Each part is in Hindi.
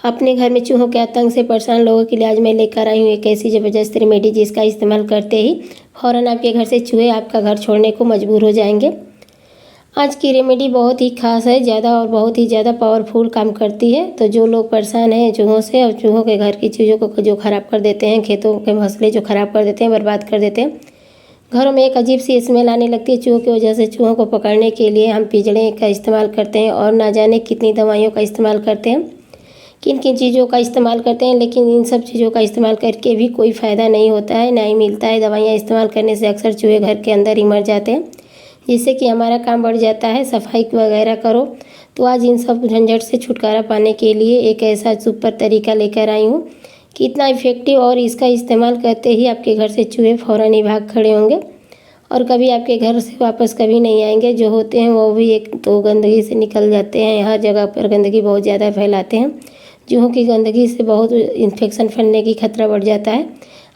अपने घर में चूहों के आतंक से परेशान लोगों के लिए आज मैं लेकर आई हूँ एक ऐसी ज़बरदस्त रेमेडी जिसका इस्तेमाल करते ही फ़ौरन आपके घर से चूहे आपका घर छोड़ने को मजबूर हो जाएंगे। आज की रेमेडी बहुत ही ख़ास है, ज़्यादा और बहुत ही ज़्यादा पावरफुल काम करती है। तो जो लोग परेशान हैं चूहों से और चूहों के घर की चीज़ों को जो ख़राब कर देते हैं, खेतों के फसलें जो ख़राब कर देते हैं, बर्बाद कर देते हैं, घरों में एक अजीब सी स्मेल आने लगती है चूहों की वजह से। चूहों को पकड़ने के लिए हम पिंजड़े का इस्तेमाल करते हैं और ना जाने कितनी दवाइयों का इस्तेमाल करते हैं, किन किन चीज़ों का इस्तेमाल करते हैं, लेकिन इन सब चीज़ों का इस्तेमाल करके भी कोई फ़ायदा नहीं होता है, ना ही मिलता है। दवाइयाँ इस्तेमाल करने से अक्सर चूहे घर के अंदर ही मर जाते हैं, जिससे कि हमारा काम बढ़ जाता है। सफाई वगैरह करो। तो आज इन सब झंझट से छुटकारा पाने के लिए एक ऐसा सुपर तरीका लेकर आई हूँ कि इतना इफ़ेक्टिव, और इसका इस्तेमाल करते ही आपके घर से चूहे फ़ौरन ही भाग खड़े होंगे और कभी आपके घर से वापस कभी नहीं आएंगे। जो होते हैं वो भी एक तो गंदगी से निकल जाते हैं, हर जगह पर गंदगी बहुत ज़्यादा फैलाते हैं। चूहों की गंदगी से बहुत इन्फेक्शन फैलने की खतरा बढ़ जाता है।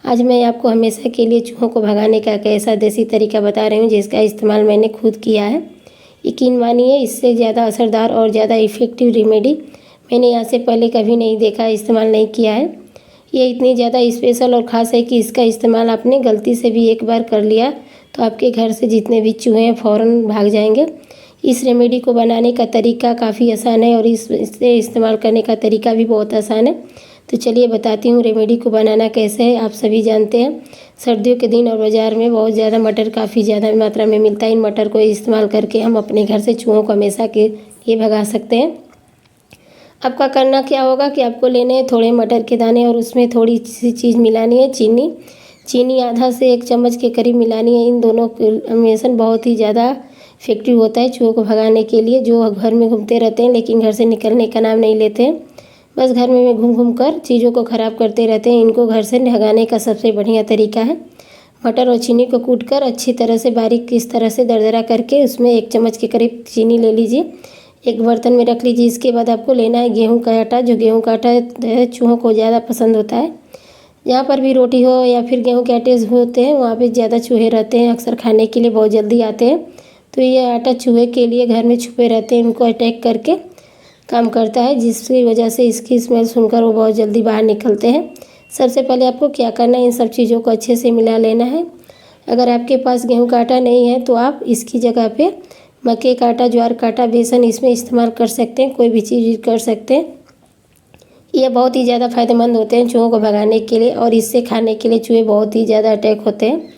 आज मैं आपको हमेशा के लिए चूहों को भगाने का एक ऐसा देसी तरीका बता रही हूँ जिसका इस्तेमाल मैंने खुद किया है। यकीन मानिए, इससे ज़्यादा असरदार और ज़्यादा इफ़ेक्टिव रेमेडी मैंने यहाँ से पहले कभी नहीं देखा, इस्तेमाल नहीं किया है। ये इतनी ज़्यादा स्पेशल और ख़ास है कि इसका इस्तेमाल आपने गलती से भी एक बार कर लिया तो आपके घर से जितने भी चूहे हैं फ़ौरन भाग जाएंगे। इस रेमेडी को बनाने का तरीका काफ़ी आसान है और इसे इस्तेमाल करने का तरीका भी बहुत आसान है। तो चलिए बताती हूँ रेमेडी को बनाना कैसे है। आप सभी जानते हैं सर्दियों के दिन और बाज़ार में बहुत ज़्यादा मटर काफ़ी ज़्यादा मात्रा में मिलता है। इन मटर को इस्तेमाल करके हम अपने घर से चूहों को हमेशा के लिए भगा सकते हैं। आपका करना क्या होगा कि आपको लेने हैं थोड़े मटर के दाने और उसमें थोड़ी सी चीज़ मिलानी है, चीनी आधा से 1 चम्मच के करीब मिलानी है। इन दोनों कॉम्बिनेशन बहुत ही ज़्यादा इफेक्टिव होता है चूहों को भगाने के लिए, जो घर में घूमते रहते हैं लेकिन घर से निकलने का नाम नहीं लेते हैं, बस घर में घूम घूम कर चीज़ों को ख़राब करते रहते हैं। इनको घर से भगाने का सबसे बढ़िया तरीका है मटर और चीनी को कूट कर अच्छी तरह से बारीक इस तरह से दरदरा करके उसमें 1 चम्मच के करीब चीनी ले लीजिए, एक बर्तन में रख लीजिए। इसके बाद आपको लेना है गेहूँ का आटा। जो गेहूँ का आटा है चूहों को ज़्यादा पसंद होता है। जहाँ पर भी रोटी हो या फिर गेहूँ के आटे होते हैं वहाँ पे ज़्यादा चूहे रहते हैं, अक्सर खाने के लिए बहुत जल्दी आते हैं। तो ये आटा चूहे के लिए घर में छुपे रहते हैं, इनको अटैक करके काम करता है, जिसकी वजह से इसकी स्मेल सुनकर वो बहुत जल्दी बाहर निकलते हैं। सबसे पहले आपको क्या करना है, इन सब चीज़ों को अच्छे से मिला लेना है। अगर आपके पास गेहूँ का आटा नहीं है तो आप इसकी जगह पे मक्के का आटा, ज्वार का आटा, बेसन इसमें इस्तेमाल कर सकते हैं, कोई भी चीज़ कर सकते हैं। ये बहुत ही ज़्यादा फ़ायदेमंद होते हैं चूहों को भगाने के लिए और इससे खाने के लिए चूहे बहुत ही ज़्यादा अटैक होते हैं।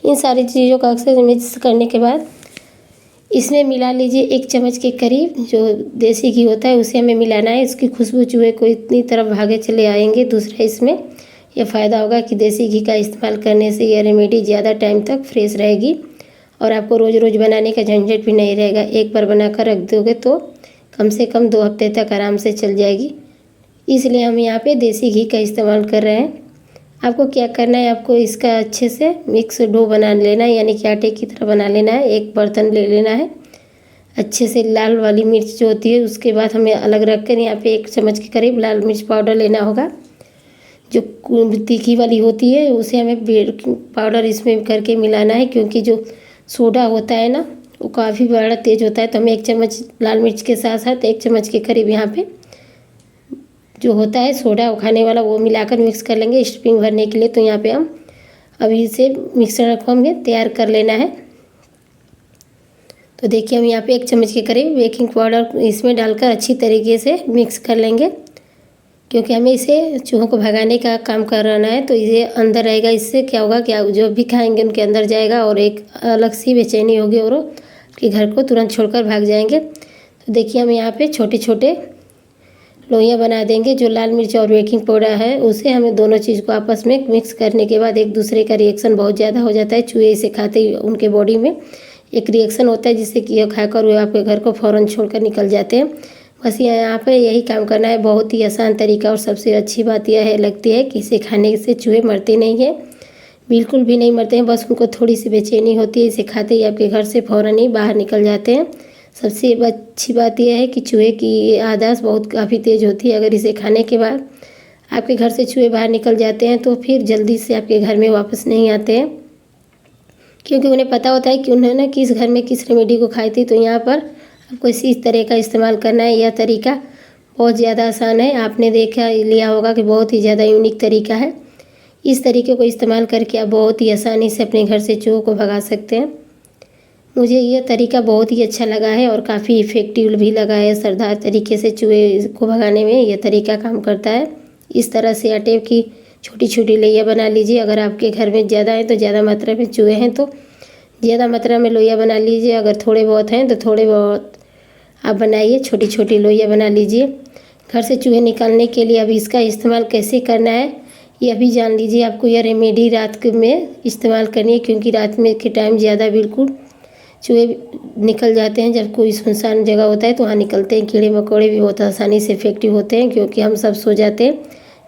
इन सारी चीज़ों का अक्सर मिक्स करने के बाद इसमें मिला लीजिए 1 चम्मच के करीब जो देसी घी होता है, उसे हमें मिलाना है। इसकी खुशबू चूहे को इतनी तरफ भागे चले आएंगे। दूसरा इसमें यह फ़ायदा होगा कि देसी घी का इस्तेमाल करने से यह रेमेडी ज़्यादा टाइम तक फ्रेश रहेगी और आपको रोज़ रोज़ बनाने का झंझट भी नहीं रहेगा। एक बार बनाकर रख दोगे तो कम से कम 2 हफ्ते तक आराम से चल जाएगी, इसलिए हम यहाँ पे देसी घी का इस्तेमाल कर रहे हैं। आपको क्या करना है, आपको इसका अच्छे से मिक्स डो बना लेना है, यानी कि आटे की तरह बना लेना है। एक बर्तन ले लेना है, अच्छे से लाल वाली मिर्च जो होती है उसके बाद हमें अलग रख कर यहाँ पे 1 चम्मच के करीब लाल मिर्च पाउडर लेना होगा। जो तीखी वाली होती है उसे हमें बेकिंग पाउडर इसमें करके मिलाना है, क्योंकि जो सोडा होता है ना वो काफ़ी बड़ा तेज़ होता है। तो हमें 1 चम्मच लाल मिर्च के साथ साथ 1 चम्मच के करीब यहाँ पे जो होता है सोडा खाने वाला वो मिलाकर मिक्स कर लेंगे स्टफिंग भरने के लिए। तो यहाँ पे हम अभी इसे मिक्सर को हमें तैयार कर लेना है। तो देखिए हम यहाँ पे 1 चम्मच के करीब बेकिंग पाउडर इसमें डालकर अच्छी तरीके से मिक्स कर लेंगे, क्योंकि हमें इसे चूहों को भगाने का काम करना है। तो ये अंदर रहेगा, इससे क्या होगा कि जो भी खाएंगे उनके अंदर जाएगा और एक अलग सी बेचैनी होगी और कि घर को तुरंत छोड़कर भाग जाएंगे। तो देखिए हम यहाँ पे छोटे छोटे लोइयाँ बना देंगे। जो लाल मिर्च और बेकिंग पाउडर है उसे हमें दोनों चीज़ को आपस में मिक्स करने के बाद एक दूसरे का रिएक्शन बहुत ज़्यादा हो जाता है। चूहे इसे खाते ही उनके बॉडी में एक रिएक्शन होता है जिससे कि यह खाकर वे आपके घर को फ़ौरन छोड़कर निकल जाते हैं। बस यहाँ पे यही काम करना है, बहुत ही आसान तरीका। और सबसे अच्छी बात यह है लगती है कि इसे खाने से चूहे मरते नहीं हैं, बिल्कुल भी नहीं मरते हैं, बस उनको थोड़ी सी बेचैनी होती है। इसे खाते ही आपके घर से फ़ौरन ही बाहर निकल जाते हैं। सबसे अच्छी बात यह है कि चूहे की याददाश्त बहुत काफ़ी तेज़ होती है। अगर इसे खाने के बाद आपके घर से चूहे बाहर निकल जाते हैं तो फिर जल्दी से आपके घर में वापस नहीं आते हैं, क्योंकि उन्हें पता होता है कि उन्होंने किस घर में किस रेमेडी को खाई थी। तो यहाँ पर आपको इसी तरह का इस्तेमाल करना है। यह तरीका बहुत ज़्यादा आसान है। आपने देखा लिया होगा कि बहुत ही ज़्यादा यूनिक तरीका है। इस तरीके को इस्तेमाल करके आप बहुत ही आसानी से अपने घर से चूहों को भगा सकते हैं। मुझे यह तरीका बहुत ही अच्छा लगा है और काफ़ी इफ़ेक्टिव भी लगा है। असरदार तरीके से चूहे को भगाने में यह तरीका काम करता है। इस तरह से आटे की छोटी छोटी लोइयाँ बना लीजिए। अगर आपके घर में ज़्यादा है तो ज़्यादा मात्रा में चूहे हैं तो ज़्यादा मात्रा में लोइयाँ बना लीजिए। अगर थोड़े बहुत हैं तो थोड़े बहुत आप बनाइए, छोटी छोटी लोइयाँ बना लीजिए। घर से चूहे निकालने के लिए अब इसका इस्तेमाल कैसे करना है ये अभी जान लीजिए। आपको यह रेमेडी रात में इस्तेमाल करनी है, क्योंकि रात में के टाइम ज़्यादा बिल्कुल चूहे निकल जाते हैं। जब कोई सुनसान जगह होता है तो वहाँ निकलते हैं। कीड़े मकोड़े भी बहुत आसानी से इफेक्टिव होते हैं, क्योंकि हम सब सो जाते हैं,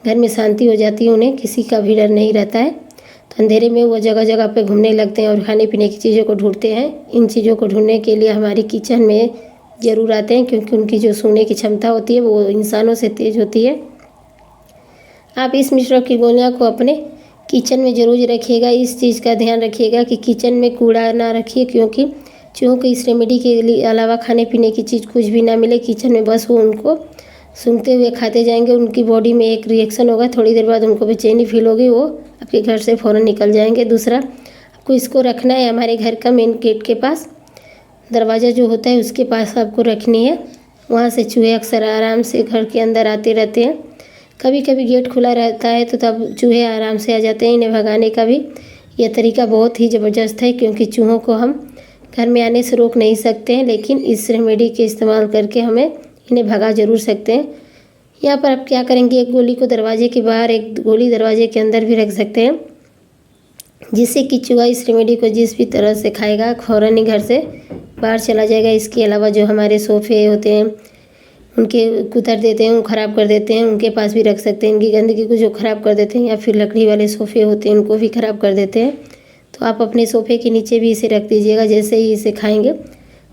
घर में शांति हो जाती है, उन्हें किसी का भी डर नहीं रहता है। तो अंधेरे में वो जगह जगह पे घूमने लगते हैं और खाने पीने की चीज़ों को ढूंढते हैं। इन चीज़ों को ढूंढने के लिए हमारी किचन में ज़रूर आते हैं, क्योंकि उनकी जो सूंघने की क्षमता होती है वो इंसानों से तेज़ होती है। आप इस मिश्रण की गोलियाँ को अपने किचन में ज़रूर रखिएगा। इस चीज़ का ध्यान रखिएगा कि किचन में कूड़ा ना रखिए, क्योंकि चूहों को इस रेमेडी के लिए अलावा खाने पीने की चीज़ कुछ भी ना मिले किचन में। बस वो उनको सूंघते हुए खाते जाएंगे। उनकी बॉडी में एक रिएक्शन होगा, थोड़ी देर बाद उनको बेचैनी फील होगी, वो आपके घर से फ़ौरन निकल जाएंगे। दूसरा, आपको इसको रखना है हमारे घर का मेन गेट के पास, दरवाज़ा जो होता है उसके पास आपको रखनी है। वहाँ से चूहे अक्सर आराम से घर के अंदर आते रहते हैं। कभी कभी गेट खुला रहता है तो तब चूहे आराम से आ जाते हैं। इन्हें भगाने का भी यह तरीका बहुत ही ज़बरदस्त है, क्योंकि चूहों को हम घर में आने से रोक नहीं सकते हैं, लेकिन इस रेमेडी के इस्तेमाल करके हमें इन्हें भगा ज़रूर सकते हैं। यहाँ पर आप क्या करेंगे, एक गोली को दरवाजे के बाहर, एक गोली दरवाजे के अंदर भी रख सकते हैं, जिससे कि चूहा इस रेमेडी को जिस भी तरह से खाएगा फ़ौरन ही घर से बाहर चला जाएगा। इसके अलावा जो हमारे सोफ़े होते हैं उनके कुतर देते हैं, वो ख़राब कर देते हैं, उनके पास भी रख सकते हैं। इनकी गंदगी को जो ख़राब कर देते हैं, या फिर लकड़ी वाले सोफ़े होते हैं उनको भी ख़राब कर देते हैं। तो आप अपने सोफ़े के नीचे भी इसे रख दीजिएगा। जैसे ही इसे खाएंगे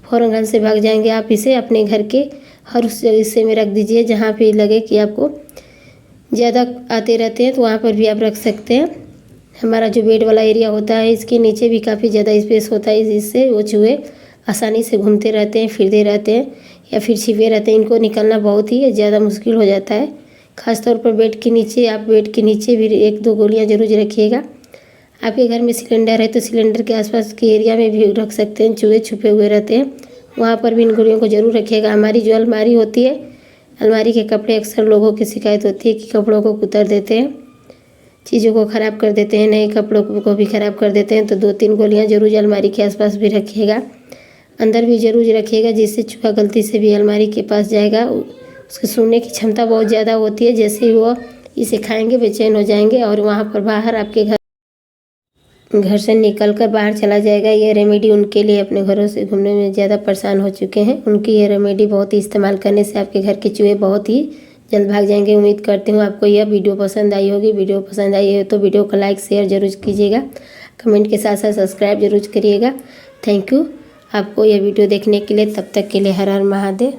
फ़ौरन घर से भाग जाएंगे। आप इसे अपने घर के हर उस हिस्से में रख दीजिए जहाँ पे लगे कि आपको ज़्यादा आते रहते हैं, तो वहाँ पर भी आप रख सकते हैं। हमारा जो बेड वाला एरिया होता है इसके नीचे भी काफ़ी ज़्यादा स्पेस होता है, जिससे वो चूहे आसानी से घूमते रहते हैं, फिरते रहते हैं या फिर छिपे रहते हैं। इनको निकलना बहुत ही ज़्यादा मुश्किल हो जाता है। ख़ासतौर पर बेड के नीचे, आप बेड के नीचे भी 1-2 गोलियाँ ज़रूर रखिएगा। आपके घर में सिलेंडर है तो सिलेंडर के आसपास के एरिया में भी रख सकते हैं। चूहे छुपे हुए रहते हैं, वहाँ पर भी इन गोलियों को ज़रूर रखिएगा। हमारी जो अलमारी होती है, अलमारी के कपड़े, अक्सर लोगों की शिकायत होती है कि कपड़ों को कुतर देते हैं, चीज़ों को ख़राब कर देते हैं, नए कपड़ों को भी ख़राब कर देते हैं। तो 2-3 गोलियाँ ज़रूर अलमारी के आसपास भी रखिएगा, अंदर भी ज़रूर रखिएगा, जिससे चूहा गलती से भी अलमारी के पास जाएगा। उसकी सूंघने की क्षमता बहुत ज़्यादा होती है। जैसे ही वो इसे खाएंगे बेचैन हो जाएंगे और वहाँ पर बाहर आपके घर से निकलकर बाहर चला जाएगा। यह रेमेडी उनके लिए अपने घरों से घूमने में ज़्यादा परेशान हो चुके हैं, उनकी यह रेमेडी बहुत ही इस्तेमाल करने से आपके घर के चूहे बहुत ही जल्द भाग जाएंगे। उम्मीद करती हूँ आपको यह वीडियो पसंद आई होगी। वीडियो पसंद आई है तो वीडियो को लाइक शेयर जरूर कीजिएगा, कमेंट के साथ साथ सब्सक्राइब जरूर करिएगा। थैंक यू आपको यह वीडियो देखने के लिए। तब तक के लिए हर हर महादेव।